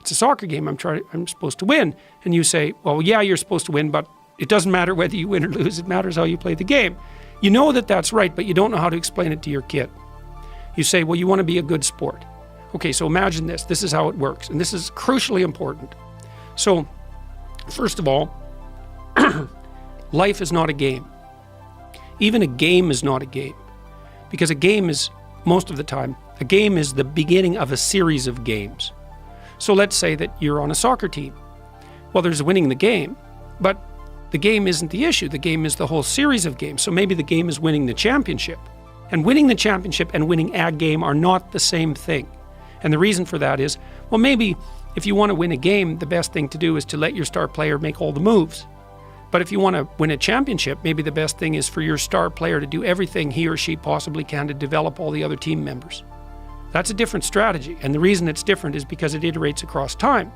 It's a soccer game. I'm supposed to win. And you say, well, yeah, you're supposed to win, but it doesn't matter whether you win or lose. It matters how you play the game. You know that that's right, but you don't know how to explain it to your kid. You say, well, you want to be a good sport. Okay, so imagine this. This is how it works. And this is crucially important. So, first of all, life is not a game. Even a game is not a game. Because a game is, most of the time, a game is the beginning of a series of games. So let's say that you're on a soccer team. Well, there's winning the game, but the game isn't the issue. The game is the whole series of games. So maybe the game is winning the championship. And winning the championship and winning a game are not the same thing. And the reason for that is, well, maybe if you want to win a game, the best thing to do is to let your star player make all the moves. But if you want to win a championship, maybe the best thing is for your star player to do everything he or she possibly can to develop all the other team members. That's a different strategy. And the reason it's different is because it iterates across time.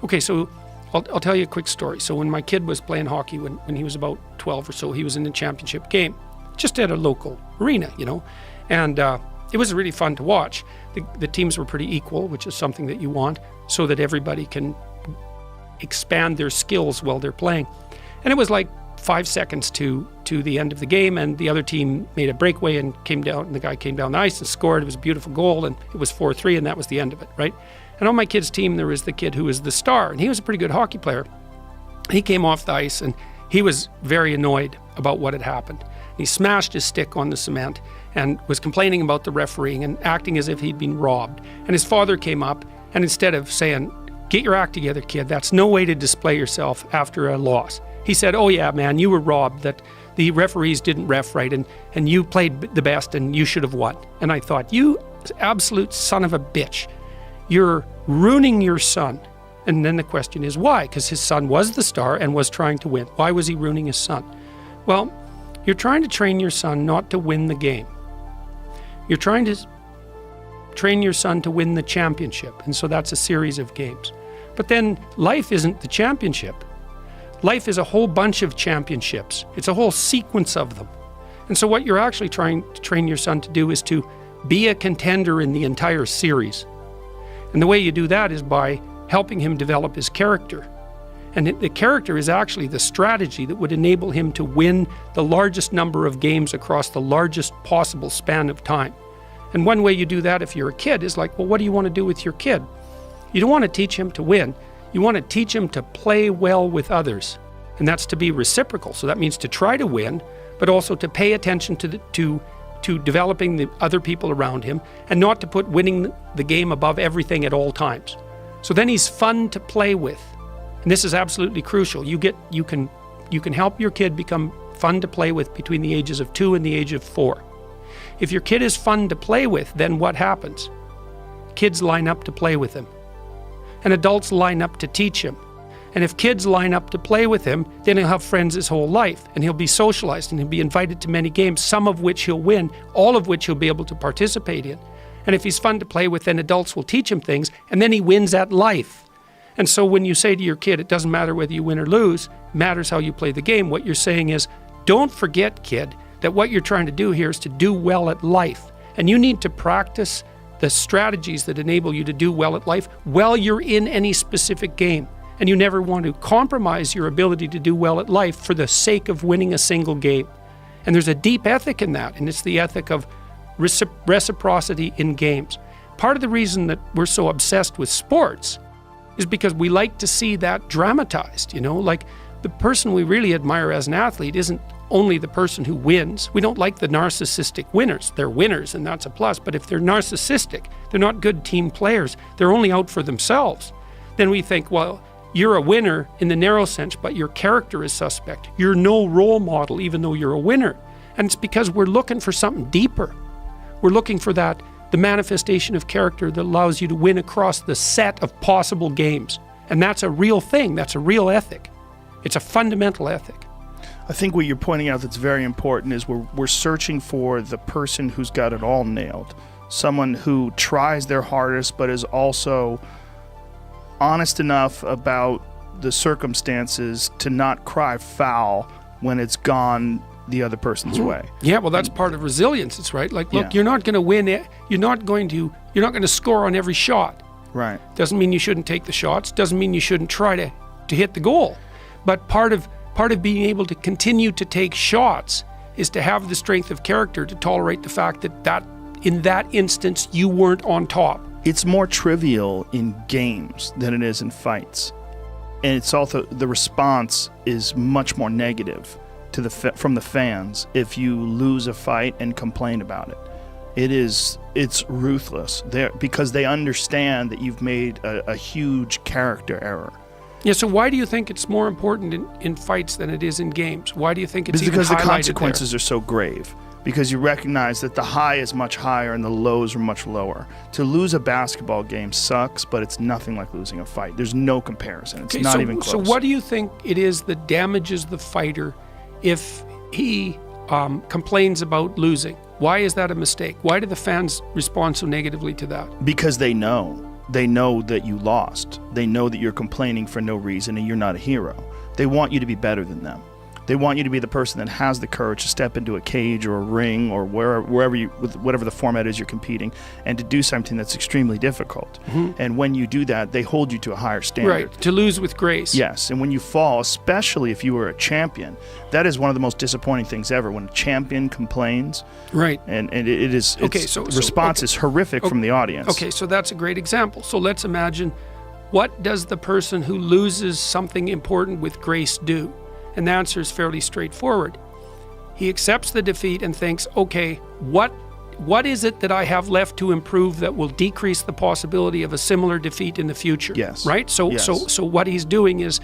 Okay, so I'll tell you a quick story. So when my kid was playing hockey, when he was about 12 or so, he was in the championship game, just at a local arena, and it was really fun to watch. The teams were pretty equal, which is something that you want, so that everybody can expand their skills while they're playing. And it was like 5 seconds to the end of the game, and the other team made a breakaway and came down, and the guy came down the ice and scored. It was a beautiful goal, and it was 4-3, and that was the end of it, right? And on my kid's team, there was the kid who was the star, and he was a pretty good hockey player. He came off the ice, and he was very annoyed about what had happened. He smashed his stick on the cement and was complaining about the refereeing and acting as if he'd been robbed. And his father came up, and instead of saying, "Get your act together, kid, that's no way to display yourself after a loss," he said, "Oh yeah, man, you were robbed, that the referees didn't ref right, and you played the best and you should have won." And I thought, you absolute son of a bitch. You're ruining your son. And then the question is why? Because his son was the star and was trying to win. Why was he ruining his son? Well, you're trying to train your son not to win the game. You're trying to train your son to win the championship. And so that's a series of games. But then life isn't the championship. Life is a whole bunch of championships. It's a whole sequence of them. And so what you're actually trying to train your son to do is to be a contender in the entire series. And the way you do that is by helping him develop his character. And the character is actually the strategy that would enable him to win the largest number of games across the largest possible span of time. And one way you do that if you're a kid is like, well, what do you want to do with your kid? You don't want to teach him to win. You want to teach him to play well with others. And that's to be reciprocal. So that means to try to win, but also to pay attention to developing the other people around him, and not to put winning the game above everything at all times. So then he's fun to play with. And this is absolutely crucial. You can help your kid become fun to play with between the ages of 2 and the age of 4. If your kid is fun to play with, then what happens? Kids line up to play with him. And adults line up to teach him. And if kids line up to play with him, then he'll have friends his whole life, and he'll be socialized, and he'll be invited to many games, some of which he'll win, all of which he'll be able to participate in. And if he's fun to play with, then adults will teach him things, and then he wins at life. And so when you say to your kid, it doesn't matter whether you win or lose, it matters how you play the game, what you're saying is, don't forget, kid, that what you're trying to do here is to do well at life. And you need to practice the strategies that enable you to do well at life while you're in any specific game. And you never want to compromise your ability to do well at life for the sake of winning a single game. And there's a deep ethic in that, and it's the ethic of reciprocity in games. Part of the reason that we're so obsessed with sports is because we like to see that dramatized, like the person we really admire as an athlete isn't only the person who wins. We don't like the narcissistic winners. They're winners, and that's a plus. But if they're narcissistic, they're not good team players, they're only out for themselves, then we think, well, you're a winner in the narrow sense, but your character is suspect. You're no role model, even though you're a winner. And it's because we're looking for something deeper. We're looking for the manifestation of character that allows you to win across the set of possible games. And that's a real thing. That's a real ethic. It's a fundamental ethic. I think what you're pointing out that's very important is we're searching for the person who's got it all nailed. Someone who tries their hardest but is also honest enough about the circumstances to not cry foul when it's gone the other person's way. Yeah, well, that's part of resilience. It's right. Like, look, you're not going to win it. You're not going to score on every shot. Right. Doesn't mean you shouldn't take the shots. Doesn't mean you shouldn't try to hit the goal. But part of being able to continue to take shots is to have the strength of character to tolerate the fact that in that instance you weren't on top. It's more trivial in games than it is in fights. And it's also, the response is much more negative to from the fans if you lose a fight and complain about it. It's ruthless because they understand that you've made a huge character error. Yeah, so why do you think it's more important in fights than it is in games? Why do you think it's even because the highlighted consequences are so grave. Because you recognize that the high is much higher and the lows are much lower. To lose a basketball game sucks, but it's nothing like losing a fight. There's no comparison. It's not even close. So what do you think it is that damages the fighter if he complains about losing? Why is that a mistake? Why do the fans respond so negatively to that? Because they know. They know that you lost. They know that you're complaining for no reason and you're not a hero. They want you to be better than them. They want you to be the person that has the courage to step into a cage or a ring or wherever you, whatever the format is you're competing, and to do something that's extremely difficult. Mm-hmm. And when you do that, they hold you to a higher standard. Right, to lose with grace. Yes, and when you fall, especially if you were a champion, that is one of the most disappointing things ever, when a champion complains. Right. And it is, response is horrific from the audience. Okay, so that's a great example. So let's imagine, what does the person who loses something important with grace do? And the answer is fairly straightforward. He accepts the defeat and thinks, okay, what is it that I have left to improve that will decrease the possibility of a similar defeat in the future? Yes. Right? So what he's doing is,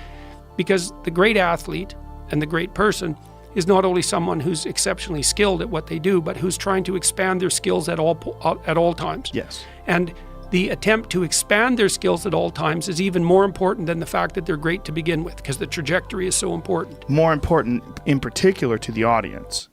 because the great athlete and the great person is not only someone who's exceptionally skilled at what they do, but who's trying to expand their skills at all times. Yes. And the attempt to expand their skills at all times is even more important than the fact that they're great to begin with, because the trajectory is so important. More important in particular to the audience.